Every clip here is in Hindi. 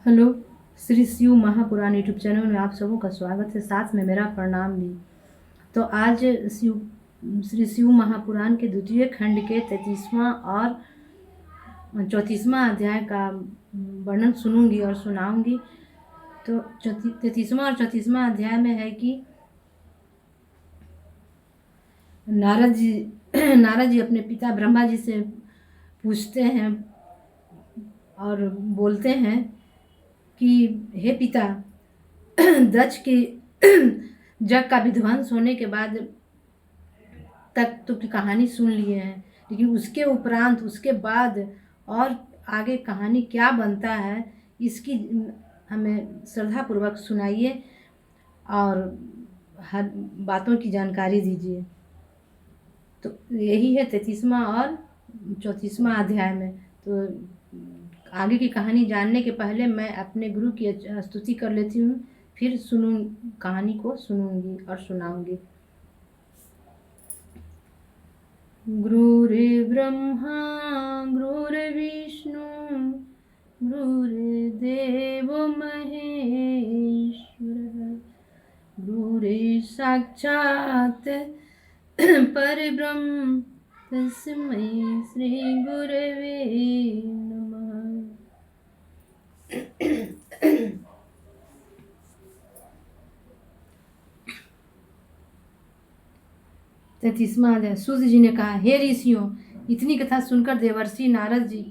Hello. Shri Shiv Mahapuran YouTube channel में आप सबों का स्वागत है, साथ में मेरा प्रणाम भी। तो आज श्री शिव महापुराण के द्वितीय खंड के 33वां और 34वां अध्याय का वर्णन सुनूंगी और सुनाऊंगी। तो 33वां और 34वां अध्याय में है कि नारद जी अपने पिता ब्रह्मा जी से पूछते हैं और बोलते हैं कि हे पिता, दक्ष के जग का विध्वंस होने के बाद तक तो की कहानी सुन लिए हैं, लेकिन उसके उपरांत उसके बाद और आगे कहानी क्या बनता है इसकी हमें श्रद्धापूर्वक सुनाइए और हर बातों की जानकारी दीजिए। तो यही है 33वां और 34वां अध्याय में। तो आगे की कहानी जानने के पहले मैं अपने गुरु की स्तुति कर लेती हूँ, फिर कहानी को सुनूंगी और सुनाऊंगी। गुरुर्ब्रह्मा गुरुर्विष्णु गुरुर्देवो महेश्वरः, गुरुर्साक्षात् परब्रह्म तस्मै श्री गुरवे नमः। 33वां अध्याय। सूर्य जी ने कहा, हे ऋषियों, इतनी कथा सुनकर देवर्षि नारद जी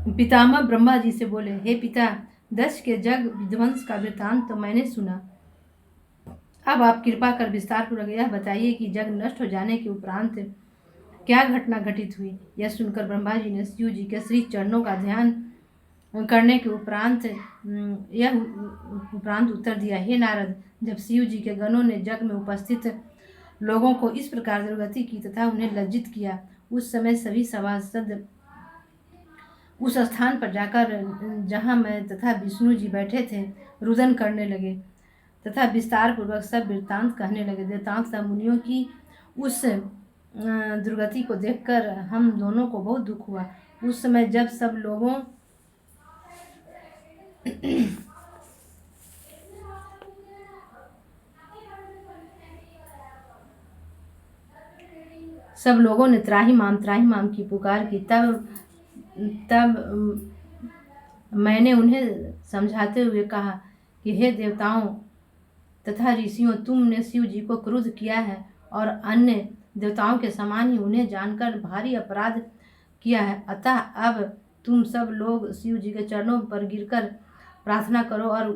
पितामह ब्रह्मा जी से बोले, हे पिता, दक्ष के जग विध्वंस का वृतांत तो मैंने सुना। अब आप कृपा कर विस्तार पूर्वक यह बताइए कि जग नष्ट हो जाने के उपरांत क्या घटना घटित हुई। यह सुनकर ब्रह्मा जी ने शिव जी के श्री चरणों का ध्यान करने के उपरांत उत्तर दिया, हे नारद, जब शिव जी के गणों ने जग में उपस्थित लोगों को इस प्रकार दुर्गति की तथा उन्हें लज्जित किया, उस समय सभी सभासद उस स्थान पर जाकर जहाँ मैं तथा विष्णु जी बैठे थे रुदन करने लगे तथा विस्तार पूर्वक सब वृत्तांत कहने लगे। देवताओं तथा मुनियों की उस दुर्गति को देखकर हम दोनों को बहुत दुख हुआ। उस समय जब सब लोगों ने त्राही माम की पुकार की, तब मैंने उन्हें समझाते हुए कहा कि हे देवताओं तथा ऋषियों, तुमने शिव जी को क्रुद्ध किया है और अन्य देवताओं के समान ही उन्हें जानकर भारी अपराध किया है। अतः अब तुम सब लोग शिव जी के चरणों पर गिरकर प्रार्थना करो और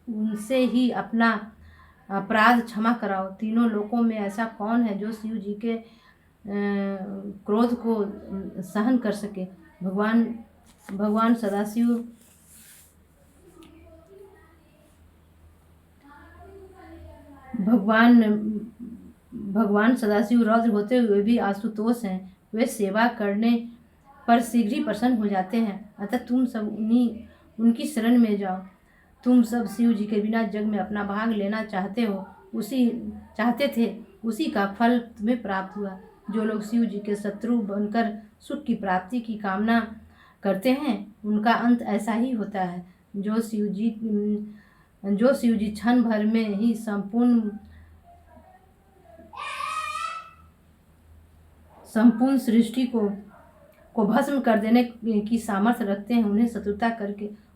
उनसे ही अपना अपराध क्षमा कराओ। तीनों लोकों में ऐसा कौन है जो शिव जी के क्रोध को सहन कर सके। भगवान सदाशिव रौद्र होते हुए भी आशुतोष हैं। वे सेवा करने पर शीघ्र ही प्रसन्न हो जाते हैं। अतः तुम सब उनकी शरण में जाओ। तुम सब शिव जी के बिना जग में अपना भाग लेना चाहते थे, उसी का फल तुम्हें प्राप्त हुआ। जो लोग शिव जी के शत्रु बनकर सुख की प्राप्ति की कामना करते हैं, उनका अंत ऐसा ही होता है। जो शिव जी क्षण भर में ही संपूर्ण सृष्टि को भस्म कर देने की सामर्थ्य रखते हैं,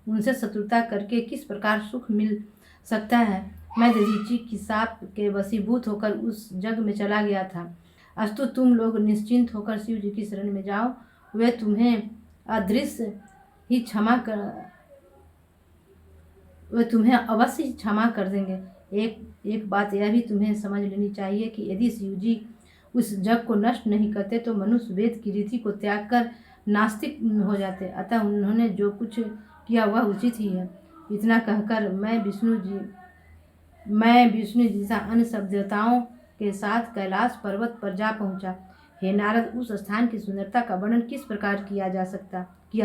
उनसे शत्रुता करके किस प्रकार सुख मिल सकता है। मैं दधीचि की शाप के वशीभूत होकर उस जग में चला गया था। अस्तु तुम लोग निश्चिंत होकर शिव जी की शरण में जाओ, वे तुम्हें अवश्य ही क्षमा कर देंगे। एक बात यह भी तुम्हें समझ लेनी चाहिए कि यदि शिव जी उस जग को नष्ट नहीं करते तो मनुष्य वेद की रीति को त्याग कर नास्तिक हो जाते। अतः उन्होंने जो कुछ किया वह उचित ही है। इतना कहकर मैं विष्णु जी तथा अन्य सब देवताओं के साथ कैलाश पर्वत पर जा पहुंचा। हे नारद, उस स्थान की सुंदरता का वर्णन किस प्रकार किया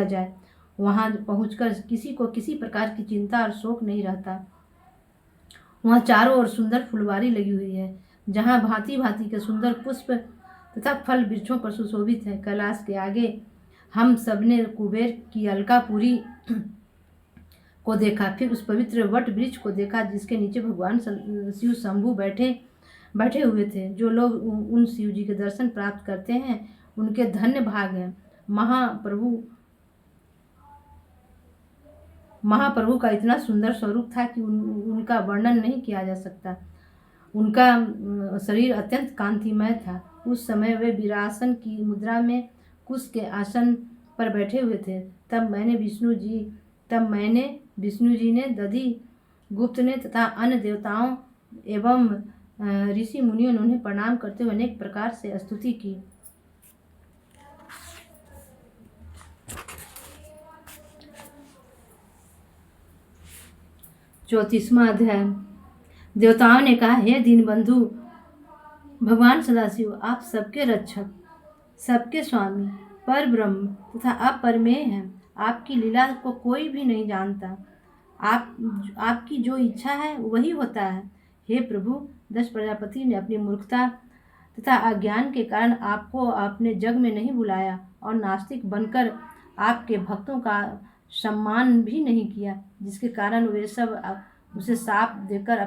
जाए। वहां पहुंचकर किसी को किसी प्रकार की चिंता और शोक नहीं रहता। वहां चारों ओर सुंदर फुलवारी लगी हुई है, जहाँ भांति भांति के सुंदर पुष्प तथा फल वृक्षों पर सुशोभित है। कैलाश के आगे हम सब ने कुबेर की अलकापुरी को देखा। फिर उस पवित्र वट वृक्ष को देखा जिसके नीचे भगवान शिव शंभु बैठे हुए थे। जो लोग उन शिव जी के दर्शन प्राप्त करते हैं उनके धन्य भाग हैं। महाप्रभु का इतना सुंदर स्वरूप था कि उनका वर्णन नहीं किया जा सकता। उनका शरीर अत्यंत कांतिमय था। उस समय वे वीरासन की मुद्रा में कुश के आसन पर बैठे हुए थे। तब मैंने विष्णु जी ने, दधि गुप्त ने तथा अन्य देवताओं एवं ऋषि मुनियों ने उन्हें प्रणाम करते हुए अनेक प्रकार से स्तुति की। चौतीसवां अध्याय। देवताओं ने कहा, हे दीनबंधु भगवान सदाशिव, आप सबके रक्षक, सबके स्वामी, पर ब्रह्म तथा अपरमेय हैं। आपकी लीला को कोई भी नहीं जानता। आपकी जो इच्छा है वही होता है। हे प्रभु, दक्ष प्रजापति ने अपनी मूर्खता तथा अज्ञान के कारण आपको अपने जग में नहीं बुलाया और नास्तिक बनकर आपके भक्तों का सम्मान भी नहीं किया, जिसके कारण वे सब उसे साप देकर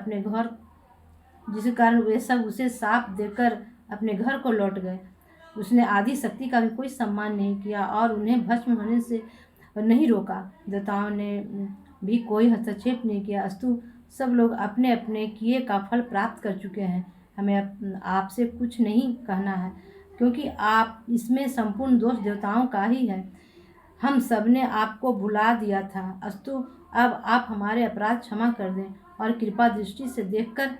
अपने घर को लौट गए। उसने आदि शक्ति का भी कोई सम्मान नहीं किया और उन्हें भस्म होने से नहीं रोका। देवताओं ने भी कोई हस्तक्षेप नहीं किया। अस्तु, सब लोग अपने अपने किए का फल प्राप्त कर चुके हैं। हमें आपसे कुछ नहीं कहना है, क्योंकि आप इसमें संपूर्ण दोष देवताओं का ही है। हम सब ने आपको भुला दिया था। अस्तु, अब आप हमारे अपराध क्षमा कर दें और कृपा दृष्टि से देखकर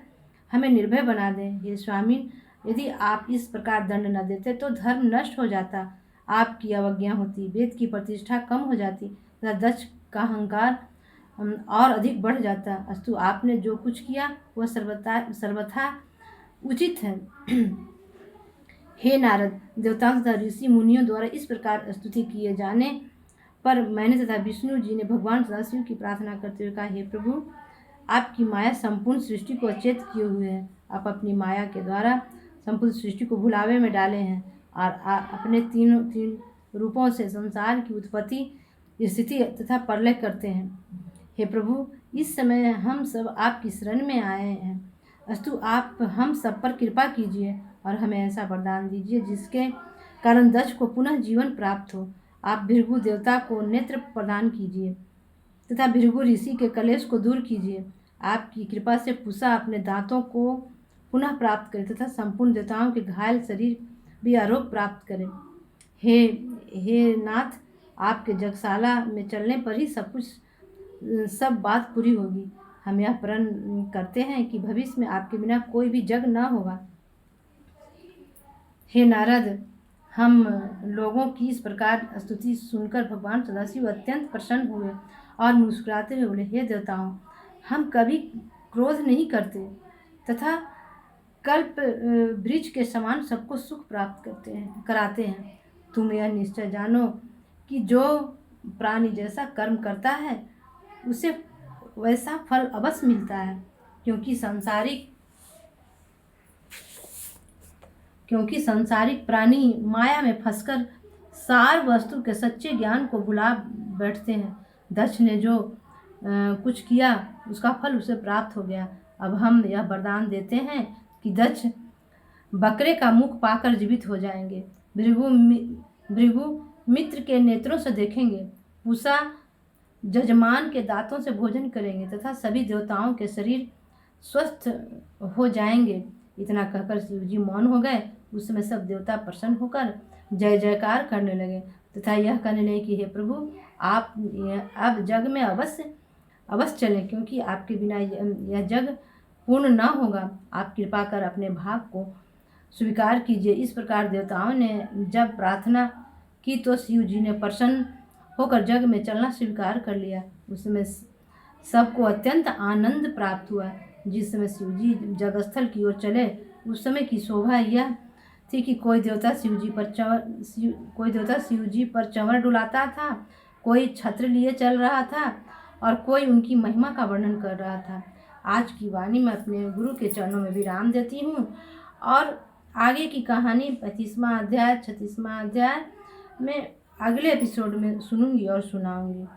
हमें निर्भय बना दें। हे स्वामी, यदि आप इस प्रकार दंड न देते तो धर्म नष्ट हो जाता, आपकी अवज्ञा होती, वेद की प्रतिष्ठा कम हो जाती तथा दक्ष का अहंकार और अधिक बढ़ जाता। अस्तु, आपने जो कुछ किया वह सर्वथा उचित है। हे नारद, देवताओं तथा ऋषि मुनियों द्वारा इस प्रकार स्तुति किए जाने पर मैंने तथा विष्णु जी ने भगवान सदाशिव की प्रार्थना करते हुए कहा, हे प्रभु, आपकी माया संपूर्ण सृष्टि को अचेत किए हुए है। आप अपनी माया के द्वारा संपूर्ण सृष्टि को भुलावे में डाले हैं और अपने तीन रूपों से संसार की उत्पत्ति, स्थिति तथा प्रलय करते हैं। हे प्रभु, इस समय हम सब आपकी शरण में आए हैं। अस्तु, आप हम सब पर कृपा कीजिए और हमें ऐसा वरदान दीजिए जिसके कारण दक्ष को पुनः जीवन प्राप्त हो। आप भृगु देवता को नेत्र प्रदान कीजिए तथा भृगु ऋषि के कलेश को दूर कीजिए। आपकी कृपा से पूषा अपने दांतों को पुनः प्राप्त करे तथा संपूर्ण देवताओं के घायल शरीर भी आरोग्य प्राप्त करे। हे नाथ, आपके जगशाला में चलने पर ही सब बात पूरी होगी। हम यह प्रण करते हैं कि भविष्य में आपके बिना कोई भी जग न होगा। हे नारद, हम लोगों की इस प्रकार स्तुति सुनकर भगवान सदाशिव अत्यंत प्रसन्न हुए और मुस्कुराते हुए बोले, हे देवताओं, हम कभी क्रोध नहीं करते तथा कल्प वृक्ष के समान सबको सुख प्राप्त कराते हैं। तुम यह निश्चय जानो कि जो प्राणी जैसा कर्म करता है उसे वैसा फल अवश्य मिलता है, क्योंकि सांसारिक प्राणी माया में फंसकर सार वस्तु के सच्चे ज्ञान को भुला बैठते हैं। दक्ष ने जो कुछ किया उसका फल उसे प्राप्त हो गया। अब हम यह वरदान देते हैं कि दक्ष बकरे का मुख पाकर जीवित हो जाएंगे, भृगु मित्र के नेत्रों से देखेंगे, पूषा जजमान के दांतों से भोजन करेंगे तथा सभी देवताओं के शरीर स्वस्थ हो जाएंगे। इतना कहकर शिव जी मौन हो गए। उस समय सब देवता प्रसन्न होकर जय जयकार करने लगे तथा यह कहने लगे कि हे प्रभु, आप अब जग में अवश्य चलें, क्योंकि आपके बिना यह जग पूर्ण न होगा। आप कृपा कर अपने भाग को स्वीकार कीजिए। इस प्रकार देवताओं ने जब प्रार्थना की तो शिव जी ने प्रसन्न होकर जग में चलना स्वीकार कर लिया। उस समय सबको अत्यंत आनंद प्राप्त हुआ। जिस समय शिव जी जगस्थल की ओर चले उस समय की शोभा यह थी कि कोई देवता शिव जी पर चंवर डुलाता था, कोई छत्र लिए चल रहा था और कोई उनकी महिमा का वर्णन कर रहा था। आज की वाणी में अपने गुरु के चरणों में विराम देती हूँ और आगे की कहानी 35वां अध्याय 36वां अध्याय में अगले एपिसोड में सुनूंगी और सुनाऊंगी।